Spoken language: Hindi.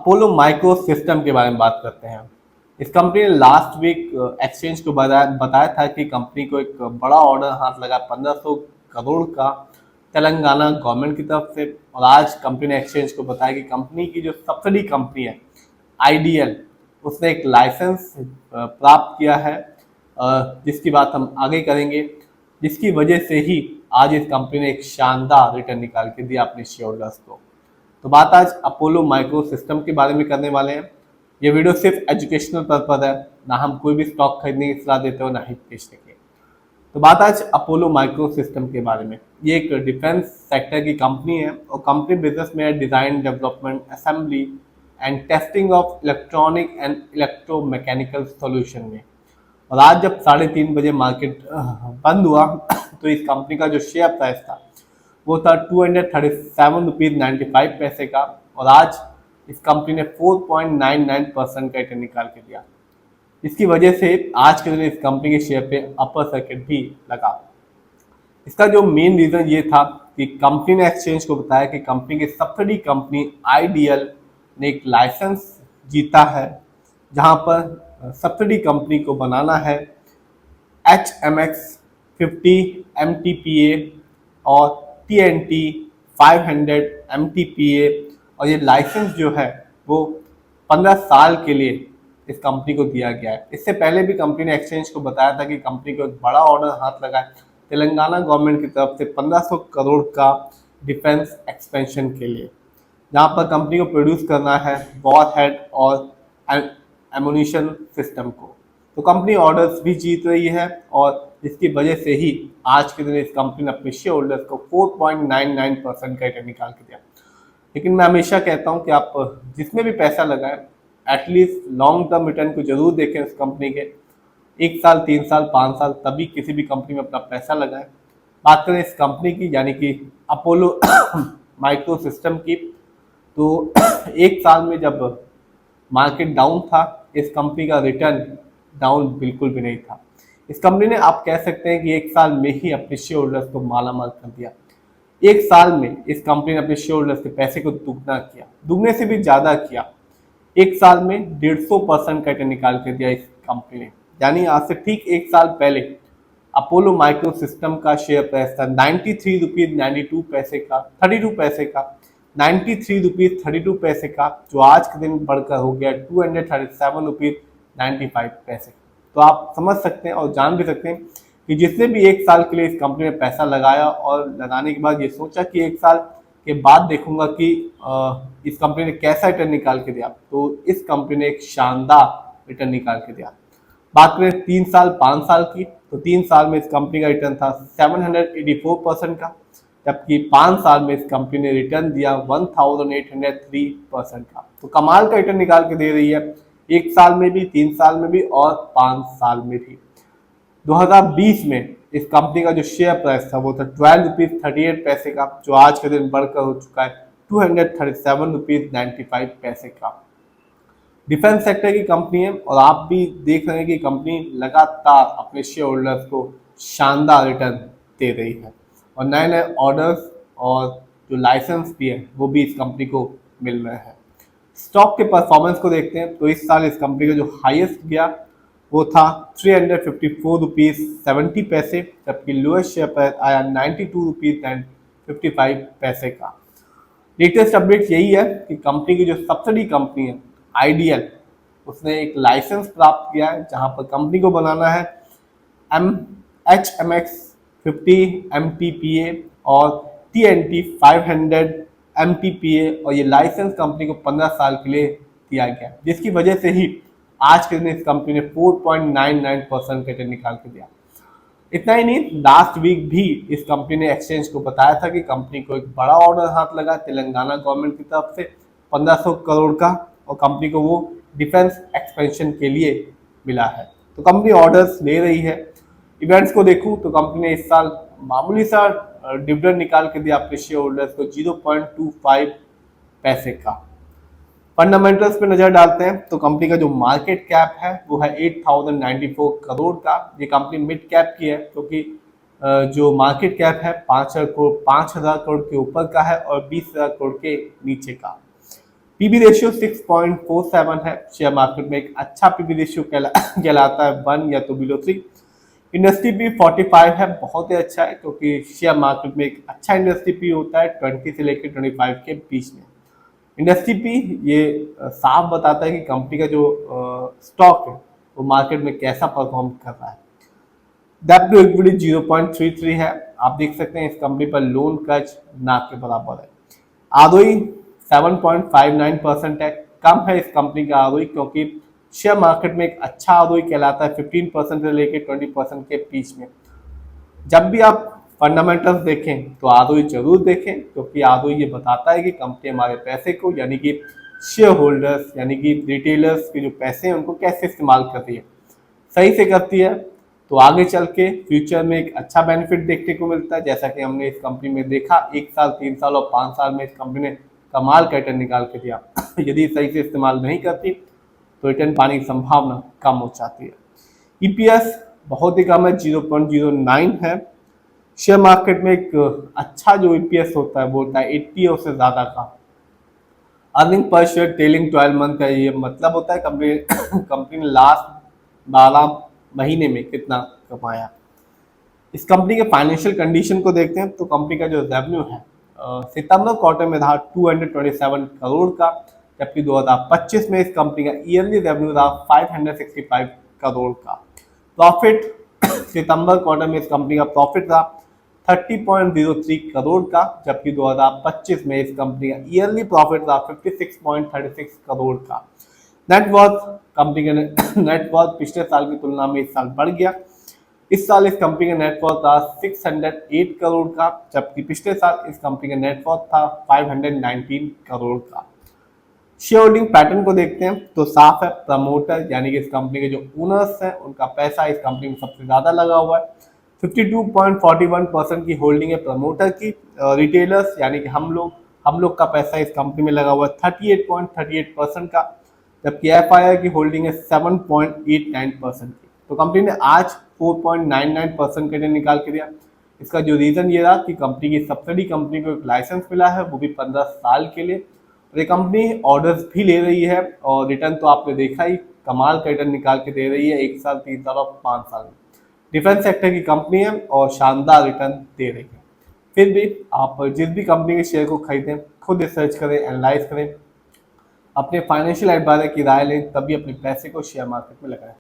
अपोलो माइक्रो सिस्टम के बारे में बात करते हैं। इस कंपनी ने लास्ट वीक एक्सचेंज को बताया था कि कंपनी को एक बड़ा ऑर्डर हाथ लगा 1500 करोड़ का तेलंगाना गवर्नमेंट की तरफ से। और आज कंपनी ने एक्सचेंज को बताया कि कंपनी की जो सब्सिडी कंपनी है आईडीएल, उसने एक लाइसेंस प्राप्त किया है, जिसकी बात हम आगे करेंगे, जिसकी वजह से ही आज इस कंपनी ने एक शानदार रिटर्न निकाल के दिया अपने शेयर होल्डर्स को। तो बात आज अपोलो माइक्रो सिस्टम के बारे में करने वाले हैं। ये वीडियो सिर्फ एजुकेशनल पर्पज है, ना हम कोई भी स्टॉक खरीदने की सलाह देते हो ना ही बेचने की। तो बात आज अपोलो माइक्रो सिस्टम के बारे में। ये एक डिफेंस सेक्टर की कंपनी है और कंपनी बिजनेस में है design, development, assembly and testing of electronic and electromechanical solution में। और आज जब 3:30 बजे मार्केट बंद हुआ तो इस कंपनी का जो शेयर प्राइस था वो था 237 रुपीज 95 पैसे का। और आज इस कंपनी ने 4.99% का रिटर्न निकाल के दिया। इसकी वजह से आज के दिन इस कंपनी के शेयर पे अपर सर्किट भी लगा। इसका जो मेन रीजन ये था कि कंपनी ने एक्सचेंज को बताया कि कंपनी की सब्सिडी कंपनी आईडीएल ने एक लाइसेंस जीता है, जहां पर सब्सिडी कंपनी को बनाना है HMX 50 MTPA और TNT 500 MTPA। और ये लाइसेंस जो है वो 15 साल के लिए इस कंपनी को दिया गया है। इससे पहले भी कंपनी ने एक्सचेंज को बताया था कि कंपनी को एक बड़ा ऑर्डर हाथ लगा है तेलंगाना गवर्नमेंट की तरफ से 1500 करोड़ का डिफेंस एक्सपेंशन के लिए, जहां पर कंपनी को प्रोड्यूस करना है वॉर हेड और एमुनिशन सिस्टम को। तो कंपनी ऑर्डर्स भी जीत रही है और इसकी वजह से ही आज के दिन इस कंपनी ने अपने शेयर होल्डर्स को 4.99% का रिटर्न निकाल के दिया। लेकिन मैं हमेशा कहता हूं कि आप जिसमें भी पैसा लगाएं एटलीस्ट लॉन्ग टर्म रिटर्न को जरूर देखें उस कंपनी के। 1 साल, 3 साल, 5 साल, तभी किसी भी कंपनी में अपना पैसा लगाएं। बात करें इस कंपनी की यानी कि अपोलो माइक्रो सिस्टम की, तो 1 साल में जब मार्केट डाउन था इस कंपनी का रिटर्न डाउन बिल्कुल भी नहीं था। इस कंपनी ने आप कह सकते हैं कि 1 साल में ही अपने शेयर होल्डर्स को मालामाल कर दिया। 1 साल में इस कंपनी ने अपने शेयर होल्डर्स के पैसे को दुगना किया, दुगने से भी ज्यादा किया। 1 साल में 150% का रिटर्न निकाल के दिया इस कंपनी ने। यानी आज से ठीक 1 साल पहले अपोलो माइक्रो सिस्टम का शेयर प्राइस था 93 रुपीज 92 पैसे का, 32 पैसे का, 93 रुपीज 32 पैसे का, जो आज के दिन बढ़कर हो गया 237 रुपीज 95 पैसे। तो आप समझ सकते हैं और जान भी सकते हैं कि जिसने भी 1 साल के लिए इस कंपनी में पैसा लगाया और लगाने के बाद ये सोचा कि 1 साल के बाद देखूंगा कि इस कंपनी ने कैसा रिटर्न निकाल के दिया, तो इस कंपनी ने एक शानदार रिटर्न निकाल के दिया। बात करें 3 साल 5 साल की, तो 3 साल में इस कंपनी का रिटर्न था 784% का, जबकि 5 साल में इस कंपनी ने रिटर्न दिया 1803% का। तो कमाल का रिटर्न निकाल के दे रही है 1 साल में भी, 3 साल में भी और 5 साल में भी। 2020 में इस कंपनी का जो शेयर प्राइस था वो था 12 रुपीज 38 पैसे का, जो आज के दिन बढ़कर हो चुका है 237 रुपीज 95 पैसे का। डिफेंस सेक्टर की कंपनी है और आप भी देख रहे हैं कि कंपनी लगातार अपने शेयर होल्डर्स को शानदार रिटर्न दे रही है और नए नए ऑर्डर्स और जो लाइसेंस भी है वो भी इस कंपनी को मिल रहे हैं। स्टॉक के परफॉर्मेंस को देखते हैं तो इस साल इस कंपनी का जो हाईएस्ट गया वो था 354 रुपीज 70 पैसे, जबकि लोएस्ट शेयर प्राइस आया 92 रुपीज 55 पैसे का। लेटेस्ट अपडेट यही है कि कंपनी की जो सब्सिडी कंपनी है आईडीएल, उसने एक लाइसेंस प्राप्त किया है जहां पर कंपनी को बनाना है HMX 50 MTPA और TNT 500 MTPA। और ये लाइसेंस कंपनी को 15 साल के लिए दिया गया, जिसकी वजह से ही आज के दिन इस कंपनी ने 4.99% का रिटर्न निकाल के दिया। इतना ही नहीं, लास्ट वीक भी इस कंपनी ने एक्सचेंज को बताया था कि कंपनी को एक बड़ा ऑर्डर हाथ लगा तेलंगाना गवर्नमेंट की तरफ से 1500 करोड़ का, और कंपनी को वो डिफेंस एक्सपेंशन के लिए मिला है। तो कंपनी ऑर्डर्स ले रही है। इवेंट्स को देखूं तो कंपनी ने इस साल मामूली सा डिविडेंड निकाल के दिया अपने शेयर होल्डर्स को 0.25 पैसे का। फंडामेंटल्स पे नजर डालते हैं तो कंपनी का जो मार्केट कैप है वो है 8094 करोड़ का। ये कंपनी मिड कैप की है क्योंकि जो मार्केट कैप है 5,000 करोड़ के ऊपर का है और 20,000 करोड़ के नीचे का। पीबी रेशियो 6.47 है, शेयर मार्केट में एक अच्छा पीबी रेशियो कहलाता है 1 या तो बिलो 3। इंडस्ट्री पी 45 है, बहुत ही अच्छा है क्योंकि शेयर मार्केट में एक अच्छा इंडस्ट्री पी होता है 20 से लेकर 25 के बीच में। इंडस्ट्री पी ये साफ बताता है कि कंपनी का जो स्टॉक है वो मार्केट में कैसा परफॉर्म कर रहा है। डेब्ट टू इक्विटी 0.33 है, आप देख सकते हैं इस कंपनी पर लोन कर्ज ना के बराबर है। आरओई 7.59% है, कम है इस कंपनी का आरओई क्योंकि शेयर मार्केट में एक अच्छा आरओई कहलाता है 15% से लेकर 20% के बीच में। जब भी आप फंडामेंटल्स देखें तो आरओई जरूर देखें क्योंकि आरओई ये बताता है कि कंपनी हमारे पैसे को यानी कि शेयर होल्डर्स यानी कि रिटेलर्स के जो पैसे हैं उनको कैसे इस्तेमाल करती है, सही से करती है तो आगे चल के फ्यूचर में एक अच्छा बेनिफिट देखने को मिलता है। जैसा कि हमने इस कंपनी में देखा 1 साल 3 साल और 5 साल में इस कंपनी ने कमाल का रिटर्न निकाल के दिया। यदि सही से इस्तेमाल नहीं करती तो रिटर्न पाने की संभावना कम हो जाती है। ईपीएस बहुत ही कम है, 0.09 है। शेयर मार्केट में एक अच्छा जो ईपीएस होता है वो होता है 80 और उससे ज्यादा का। Earning per share telling 12 month का ये मतलब होता है कंपनी ने लास्ट 12 महीने में कितना कमाया। इस कंपनी के फाइनेंशियल कंडीशन को देखते हैं तो कंपनी का जो रेवेन्यू है सितंबर क्वार्टर में था 227 करोड़ का, जबकि 2025 में इस कंपनी का ईयरली रेवेन्यू था 565 करोड़ का। प्रॉफिट सितंबर क्वार्टर में इस कंपनी का प्रॉफिट था 30.03 करोड़ का, जबकि 2025 में इस कंपनी का ईयरली प्रॉफिट था 56.36 करोड़ का। नेटवर्थ कंपनी का नेटवर्थ पिछले साल की तुलना में इस साल बढ़ गया। इस साल इस कंपनी का नेटवर्थ था 608 करोड़ का, जबकि पिछले साल इस कंपनी का नेटवर्थ था 519 करोड़ का। शेयर होल्डिंग पैटर्न को देखते हैं तो साफ है, प्रमोटर यानी कि इस कंपनी के जो ओनर्स हैं उनका पैसा इस कंपनी में सबसे ज्यादा लगा हुआ है। 52.41% की होल्डिंग है प्रमोटर की। रिटेलर्स यानी कि हम लोग का पैसा इस कंपनी में लगा हुआ है 38.38% का, जबकि एफआईआई की होल्डिंग है 7.89% की। तो कंपनी ने आज 4.99% का रिटर्न निकाल के दिया। इसका जो रीजन ये रहा कि कंपनी की सब्सिडी कंपनी को एक लाइसेंस मिला है, वो भी 15 साल के लिए, और ये कंपनी ऑर्डर्स भी ले रही है और रिटर्न तो आपने देखा ही, कमाल का रिटर्न निकाल के दे रही है 1 साल 3 साल और 5 साल में। डिफेंस सेक्टर की कंपनी है और शानदार रिटर्न दे रही है। फिर भी आप जिस भी कंपनी के शेयर को खरीदें खुद रिसर्च करें, एनालाइज करें, अपने फाइनेंशियल एडवाइजर की राय लें, तभी अपने पैसे को शेयर मार्केट में लगाएं।